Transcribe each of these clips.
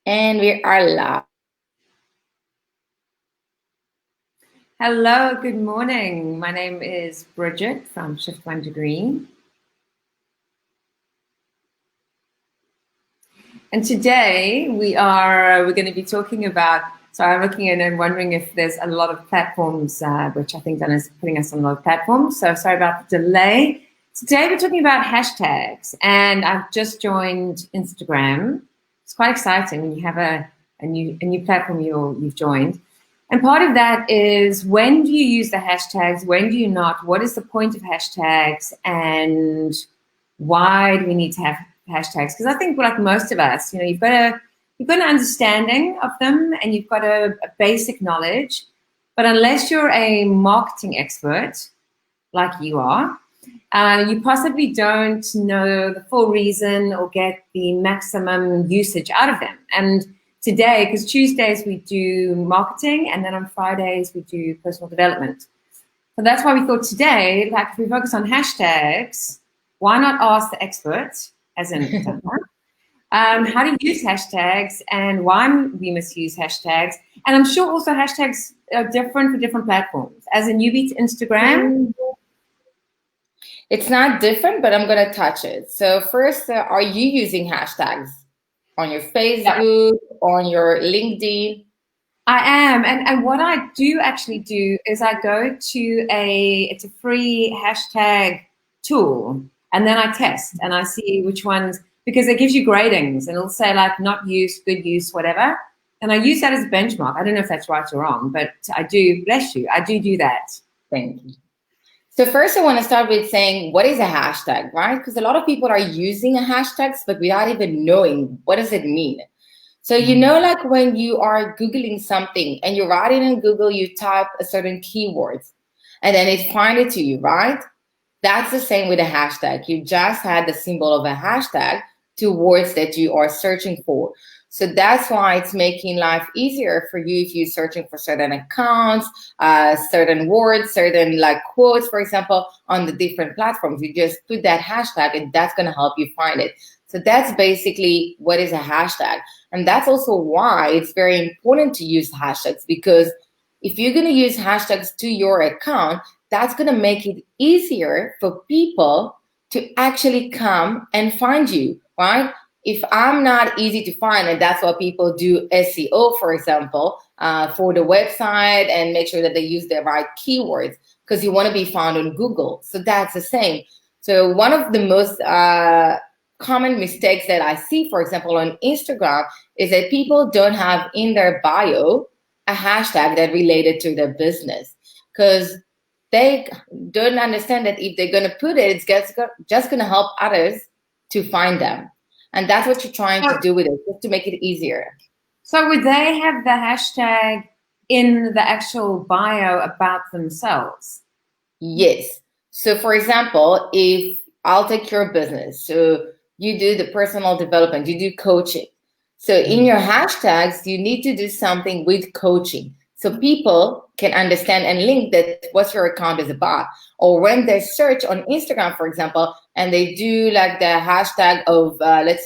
And we are live. Hello, good morning. My name is Bridget from Shift One Degree. And today we're going to be talking about, so I'm looking at and wondering if there's a lot of platforms, which I think Donna is putting us on a lot of platforms. So sorry about the delay. Today we're talking about hashtags, and I've just joined Instagram. It's quite exciting when you have a new platform you've joined. And part of that is, when do you use the hashtags? When do you not? What is the point of hashtags? And why do we need to have hashtags? Because I think, like most of us, you've got an understanding of them and you've got a basic knowledge. But unless you're a marketing expert, like you are, you possibly don't know the full reason or get the maximum usage out of them. And today, because Tuesdays we do marketing, and then on Fridays we do personal development. So that's why we thought today, like, if we focus on hashtags, why not ask the expert, as in how to use hashtags and why we misuse hashtags. And I'm sure also hashtags are different for different platforms. As a newbie to Instagram, It's not different, but I'm going to touch it. So first, are you using hashtags on your yeah, Facebook, on your LinkedIn? I am. And what I do actually do is I go to it's a free hashtag tool, and then I test and I see which ones, because it gives you gradings and it'll say like not use, good use, whatever. And I use that as a benchmark. I don't know if that's right or wrong, but I do, bless you, I do that. Thank you. So first, I want to start with saying, what is a hashtag, right? Because a lot of people are using hashtags, but without even knowing what does it mean. So like when you are Googling something and you're writing in Google, you type a certain keyword, and then it finds it to you, right? That's the same with a hashtag. You just had the symbol of a hashtag to words that you are searching for. So that's why it's making life easier for you if you're searching for certain accounts, certain words, certain like quotes, for example, on the different platforms. You just put that hashtag and that's going to help you find it. So that's basically what is a hashtag. And that's also why it's very important to use hashtags, because if you're going to use hashtags to your account, that's going to make it easier for people to actually come and find you, right? If I'm not easy to find, and that's why people do SEO, for example, for the website, and make sure that they use the right keywords, because you want to be found on Google. So that's the same. So one of the most common mistakes that I see, for example, on Instagram, is that people don't have in their bio a hashtag that related to their business, because they don't understand that if they're going to put it, it's just going to help others to find them. And that's what you're trying to do with it, just to make it easier. So would they have the hashtag in the actual bio about themselves? Yes. So, for example, if I'll take your business, so you do the personal development, you do coaching. So, in your hashtags, you need to do something with coaching so people can understand and link that what your account is about. Or when they search on Instagram, for example, and they do like the hashtag of let's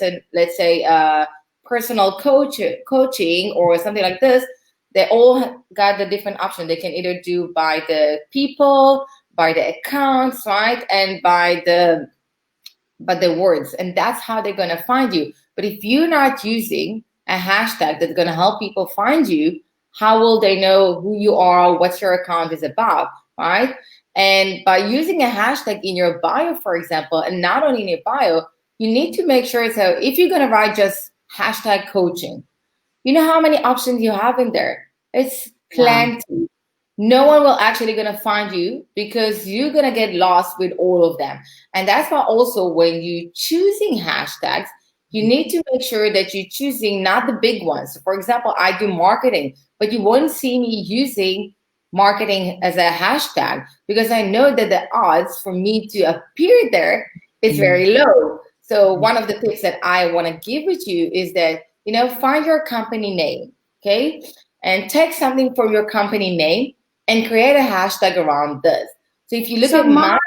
say personal coaching or something like this, they all got the different option. They can either do by the people, by the accounts, right, and by the words, and that's how they're going to find you. But if you're not using a hashtag that's going to help people find you, how will they know who you are, what your account is about, right? And by using a hashtag in your bio, for example, and not only in your bio, you need to make sure, so if you're going to write just hashtag coaching, you know how many options you have in there? It's Wow. plenty. No one will actually gonna find you because you're gonna get lost with all of them. And that's why also when you choosing hashtags, you need to make sure that you're choosing not the big ones. So for example, I do marketing, but you won't see me using marketing as a hashtag because I know that the odds for me to appear there is very low. So one of the tips that I want to give with you is that, find your company name, okay? And take something from your company name and create a hashtag around this. So if you look So at my,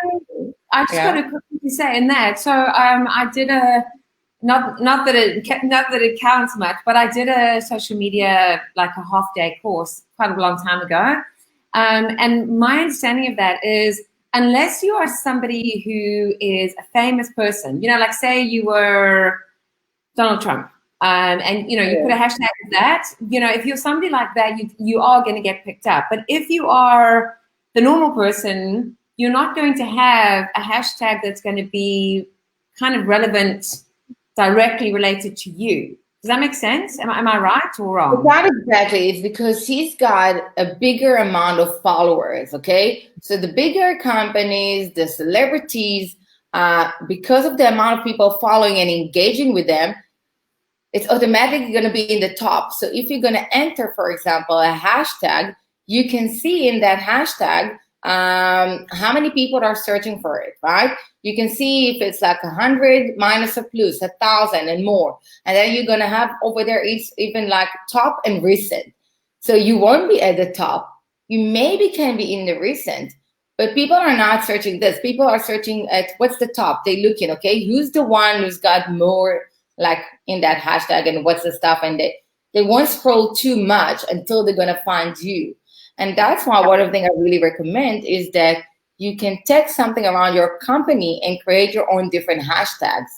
I just got yeah, to quickly say in that. So I did not that it counts much, but I did a social media, like a half-day course quite a long time ago. And my understanding of that is, unless you are somebody who is a famous person, like say you were Donald Trump, and you put a hashtag with that, if you're somebody like that, you are going to get picked up. But if you are the normal person, you're not going to have a hashtag that's going to be kind of relevant, directly related to you. Does that make sense? Am I right or wrong? Not exactly. It's because he's got a bigger amount of followers, okay? So the bigger companies, the celebrities, because of the amount of people following and engaging with them, it's automatically going to be in the top. So if you're going to enter, for example, a hashtag, you can see in that hashtag how many people are searching for it, right? You can see if it's like 100 minus or plus 1,000 and more. And then you're going to have over there, it's even like top and recent. So you won't be at the top. You maybe can be in the recent, but people are not searching this. People are searching at what's the top. They're looking, okay, who's the one who's got more like in that hashtag and what's the stuff. And they won't scroll too much until they're going to find you. And that's why one of the things I really recommend is that you can text something around your company and create your own different hashtags.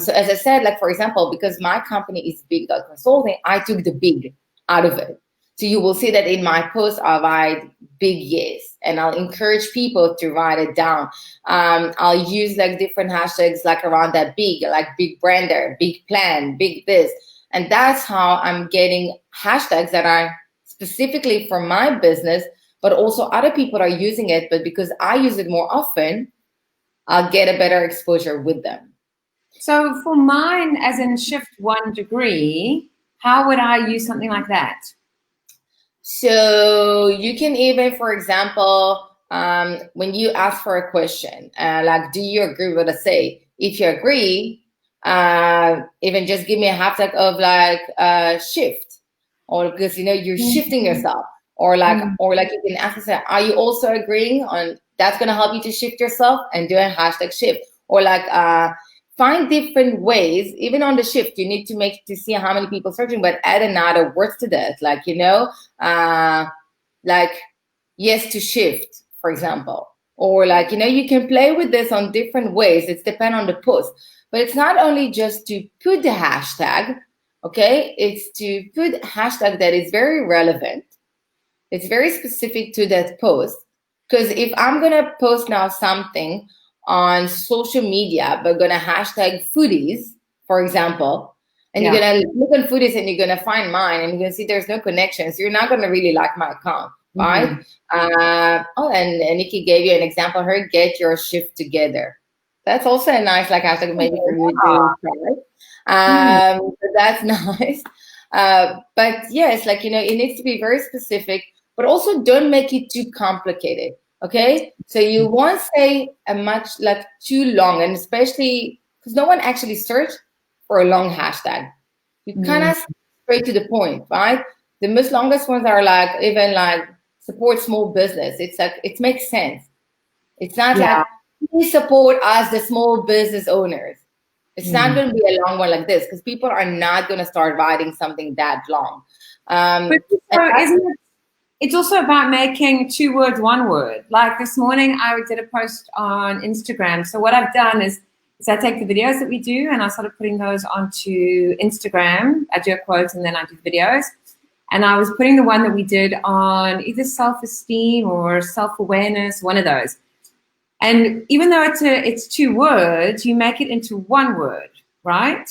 So as I said, like, for example, because my company is Big Dot Consulting, I took the big out of it. So you will see that in my post, I'll write big yes, and I'll encourage people to write it down. I'll use like different hashtags like around that big, like big brander, big plan, big this. And that's how I'm getting hashtags that are specifically for my business, but also other people are using it. But because I use it more often, I'll get a better exposure with them. So for mine, as in Shift 1 Degree, how would I use something like that? So you can even, for example, when you ask for a question, like, do you agree with what I say? If you agree, even just give me a hashtag of like shift, or because you're shifting yourself, or like you can ask yourself, are you also agreeing on that's going to help you to shift yourself, and do a hashtag shift, or like find different ways. Even on the shift, you need to see how many people searching, but add another words to that, like like yes to shift, for example, or like you can play with this on different ways. It's depend on the post, but it's not only just to put the hashtag. Okay, it's to put hashtag that is very relevant. It's very specific to that post. Because if I'm gonna post now something on social media, but gonna hashtag foodies, for example, and you're gonna look on foodies and you're gonna find mine and you're gonna see there's no connections, you're not gonna really like my account, right? And Nikki gave you an example, her get your shift together. That's also a nice like hashtag maybe for you to try. So that's nice. But yes, like it needs to be very specific, but also don't make it too complicated. Okay, so you won't say a much like too long, and especially because no one actually searched for a long hashtag. You kind of straight to the point, right? The most longest ones are like even like support small business. It's like it makes sense. It's not like please support us, the small business owners. It's not going to be a long one like this because people are not going to start writing something that long. But isn't it? It's also about making 2 words 1 word. Like this morning, I did a post on Instagram. So what I've done is I take the videos that we do and I started putting those onto Instagram. I do a quote and then I do videos. And I was putting the one that we did on either self-esteem or self-awareness, one of those. And even though it's 2 words, you make it into 1 word, right?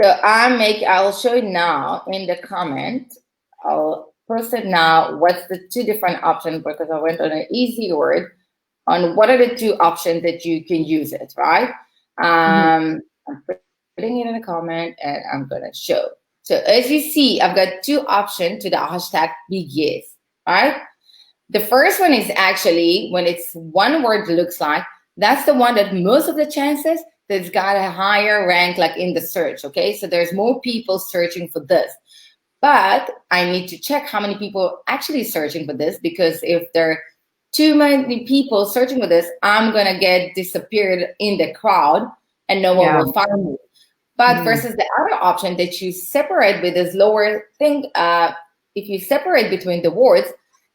So I'll show you now in the comment. I'll post it now. What's the 2 different options? Because I went on an easy word on what are the 2 options that you can use it, right? I'm putting it in a comment and I'm gonna show. So as you see, I've got 2 options to the hashtag big yes, right? The first one is actually when it's 1 word looks like, that's the one that most of the chances that's got a higher rank like in the search, okay? So there's more people searching for this. But I need to check how many people actually searching for this, because if there are too many people searching for this, I'm going to get disappeared in the crowd and no one will find me. But versus the other option that you separate with this lower thing, if you separate between the words,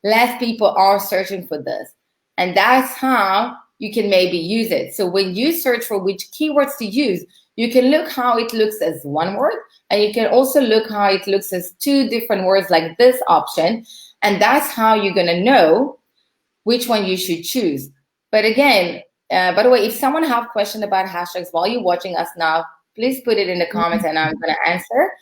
less people are searching for this. And that's how you can maybe use it. So when you search for which keywords to use, you can look how it looks as one word, and you can also look how it looks as two different words like this option. And that's how you're going to know which one you should choose. But again, by the way, if someone have question about hashtags while you're watching us now, please put it in the comments and I'm going to answer.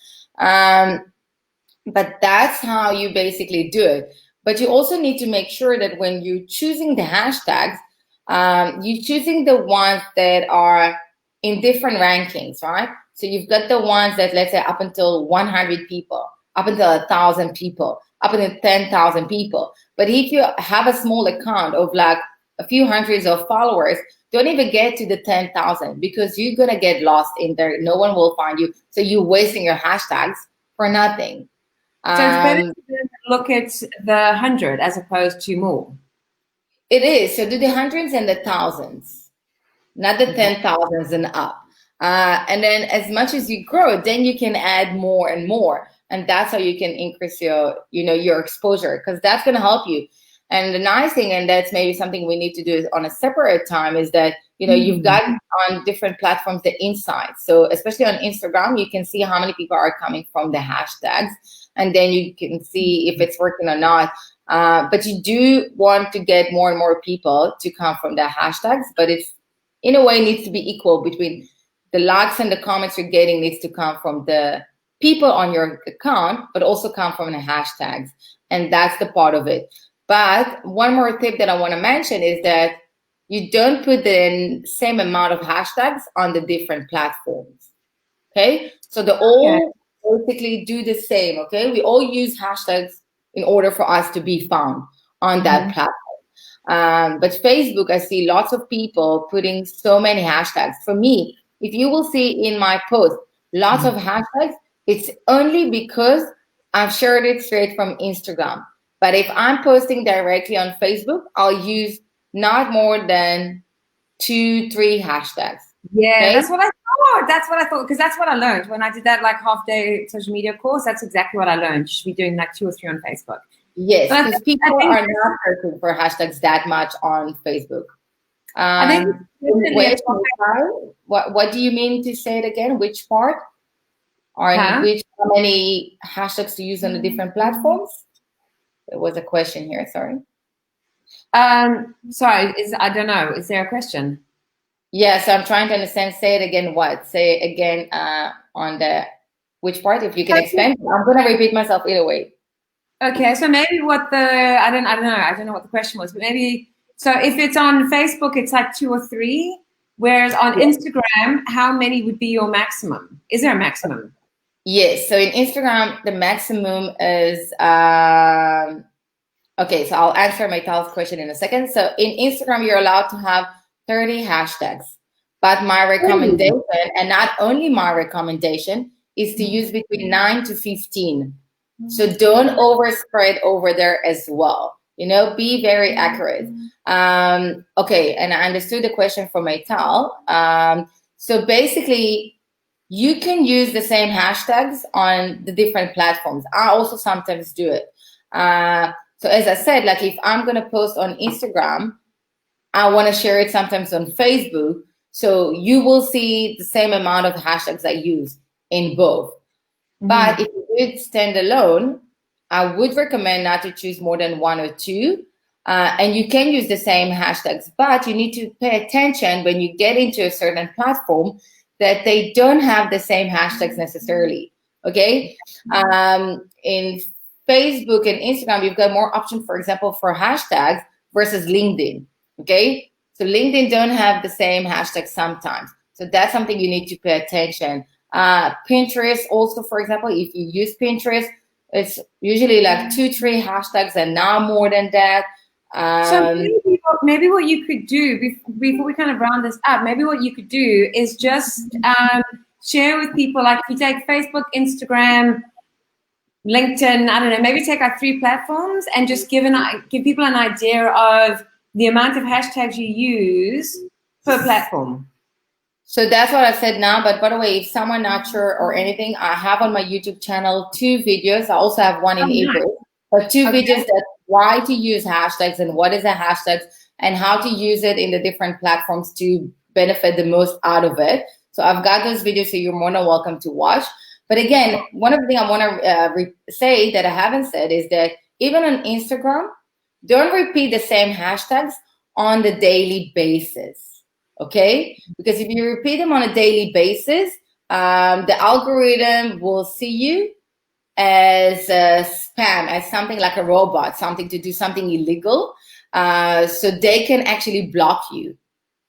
But that's how you basically do it. But you also need to make sure that when you're choosing the hashtags, you're choosing the ones that are in different rankings, right? So you've got the ones that, let's say, up until 100 people, up until 1,000 people, up until 10,000 people. But if you have a small account of like a few hundreds of followers, don't even get to the 10,000 because you're going to get lost in there. No one will find you. So you're wasting your hashtags for nothing. So it's better to look at the 100 as opposed to more. It is. So do the hundreds and the thousands, not the 10,000s and up. And then as much as you grow, then you can add more and more. And that's how you can increase your, your exposure, because that's going to help you. And the nice thing, and that's maybe something we need to do on a separate time, is that, you've got on different platforms the insights. So especially on Instagram, you can see how many people are coming from the hashtags, and then you can see if it's working or not. But you do want to get more and more people to come from the hashtags, but it's in a way needs to be equal between the likes and the comments you're getting needs to come from the people on your account, but also come from the hashtags. And that's the part of it. But one more tip that I want to mention is that you don't put the same amount of hashtags on the different platforms. Okay, so they all basically do the same. Okay, we all use hashtags in order for us to be found on that platform. But Facebook, I see lots of people putting so many hashtags. For me, if you will see in my post lots of hashtags, it's only because I've shared it straight from Instagram. But if I'm posting directly on Facebook, I'll use not more than 2-3 hashtags. Yeah, okay? That's what I thought. That's what I thought, because that's what I learned when I did that like half-day social media course. That's exactly what I learned. You should be doing like 2 or 3 on Facebook. Yes, because people are not searching for hashtags that much on Facebook. What do you mean to say it again? Which part? Or how many hashtags to use on the different platforms? There was a question here, sorry. Sorry, I don't know. Is there a question? Yeah, so I'm trying to understand. Say it again. What? Say it again on the which part? If you can explain. I'm gonna repeat myself either way. Okay, so maybe what the I don't know what the question was, but maybe so if it's on Facebook, it's like 2 or 3, whereas on Instagram, how many would be your maximum? Is there a maximum? Yes. So in Instagram, the maximum is okay. So I'll answer my Tal's question in a second. So in Instagram, you're allowed to have 30 hashtags, but my recommendation, and not only my recommendation, is to use between 9 to 15. So don't overspread over there as well. Be very accurate. Okay, and I understood the question from Maytal. So basically, you can use the same hashtags on the different platforms. I also sometimes do it. So as I said, like if I'm going to post on Instagram, I want to share it sometimes on Facebook. So you will see the same amount of hashtags I use in both. But if you did stand alone, I would recommend not to choose more than 1 or 2. And you can use the same hashtags, but you need to pay attention when you get into a certain platform that they don't have the same hashtags necessarily. Okay. In Facebook and Instagram, you've got more options, for example, for hashtags versus LinkedIn. Okay. So LinkedIn don't have the same hashtags sometimes. So that's something you need to pay attention. Pinterest also, for example, if you use Pinterest, it's usually like 2-3 hashtags and not more than that. So maybe what you could do before we kind of round this up, maybe what you could do is just share with people, like if you take Facebook, Instagram, LinkedIn, I don't know, maybe take like 3 platforms and just give people an idea of the amount of hashtags you use per platform. So that's what I said now. But by the way, if someone not sure or anything, I have on my YouTube channel 2 videos. I also have one in Nice. ebook, but 2 videos Okay. that why to use hashtags and what is a hashtag and how to use it in the different platforms to benefit the most out of it. So I've got those videos, so you're more than welcome to watch. But again, one of the things I want to say that I haven't said is that even on Instagram, don't repeat the same hashtags on the daily basis. Okay? Because if you repeat them on a daily basis, the algorithm will see you as a spam, as something like a robot, something to do something illegal. So they can actually block you.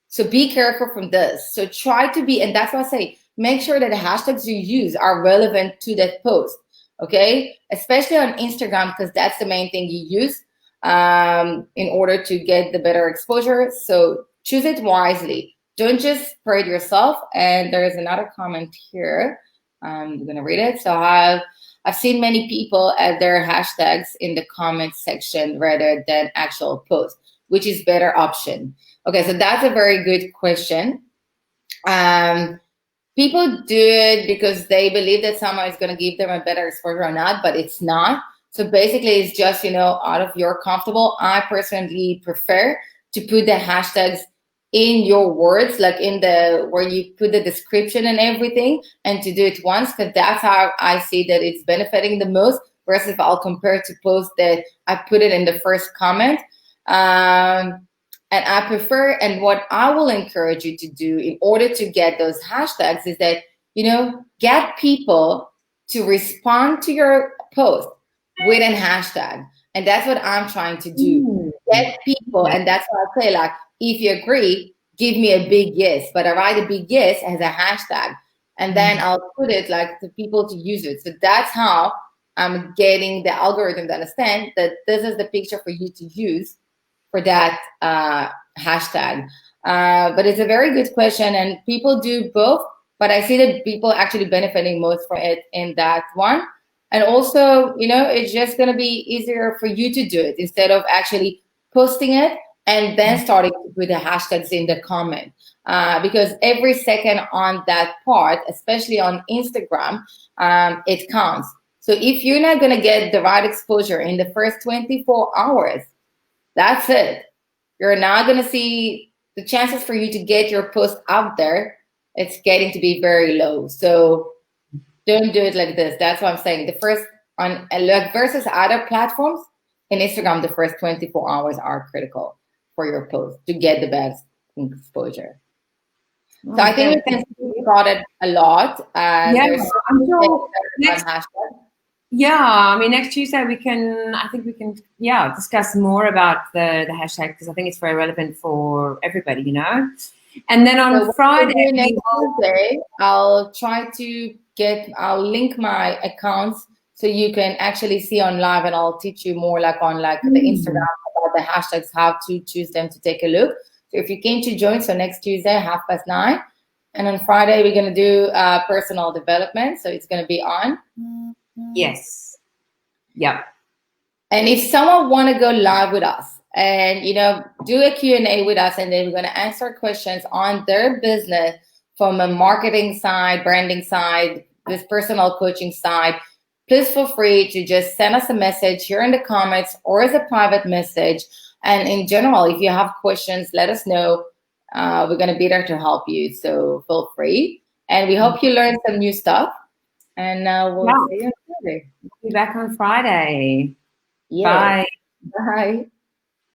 So be careful from this. So try to be, and that's why I say, make sure that the hashtags you use are relevant to that post. Okay? Especially on Instagram, because that's the main thing you use in order to get the better exposure. So choose it wisely. Don't just spread yourself. And there's another comment here. I'm going to read it. So I've seen many people add their hashtags in the comment section rather than actual posts, which is better option. Okay, so that's a very good question. People do it because they believe that someone is going to give them a better exposure or not, but it's not. So basically, it's just, out of your comfortable. I personally prefer to put the hashtags in your words, like in the where you put the description and everything, and to do it once, because that's how I see that it's benefiting the most. Versus if I'll compare to post that I put it in the first comment. And I prefer, and what I will encourage you to do in order to get those hashtags is that, get people to respond to your post with a hashtag. And that's what I'm trying to do. Get people, and that's why I say, like, if you agree, give me a big yes. But I write a big yes as a hashtag. And then I'll put it like to people to use it. So that's how I'm getting the algorithm to understand that this is the picture for you to use for that hashtag. But it's a very good question, and people do both. But I see that people actually benefiting most from it in that one. And also, it's just going to be easier for you to do it instead of actually posting it and then starting to put the hashtags in the comment. Because every second on that part, especially on Instagram, it counts. So if you're not going to get the right exposure in the first 24 hours, that's it. You're not going to see the chances for you to get your post out there. It's getting to be very low. So don't do it like this. That's what I'm saying. The first on like versus other platforms in Instagram, the first 24 hours are critical for your post to get the best exposure. So I think we can speak about it a lot. Yeah, I'm sure. Hashtag. Yeah, I mean, next Tuesday we can discuss more about the hashtag, because I think it's very relevant for everybody, And then on Friday, next Tuesday, I'll link my accounts so you can actually see on live, and I'll teach you more like on the Instagram about the hashtags, how to choose them to take a look. So if you came to join, so next Tuesday, 9:30. And on Friday, we're going to do personal development. So it's going to be on. Yes. Yep. And if someone want to go live with us and, do a Q&A with us, and then we're going to answer questions on their business from a marketing side, branding side, this personal coaching side, please feel free to just send us a message here in the comments or as a private message. And in general, if you have questions, let us know. We're going to be there to help you. So feel free. And we hope you learned some new stuff. And we'll see you on Friday. We'll be back on Friday. Yeah. Bye. Bye.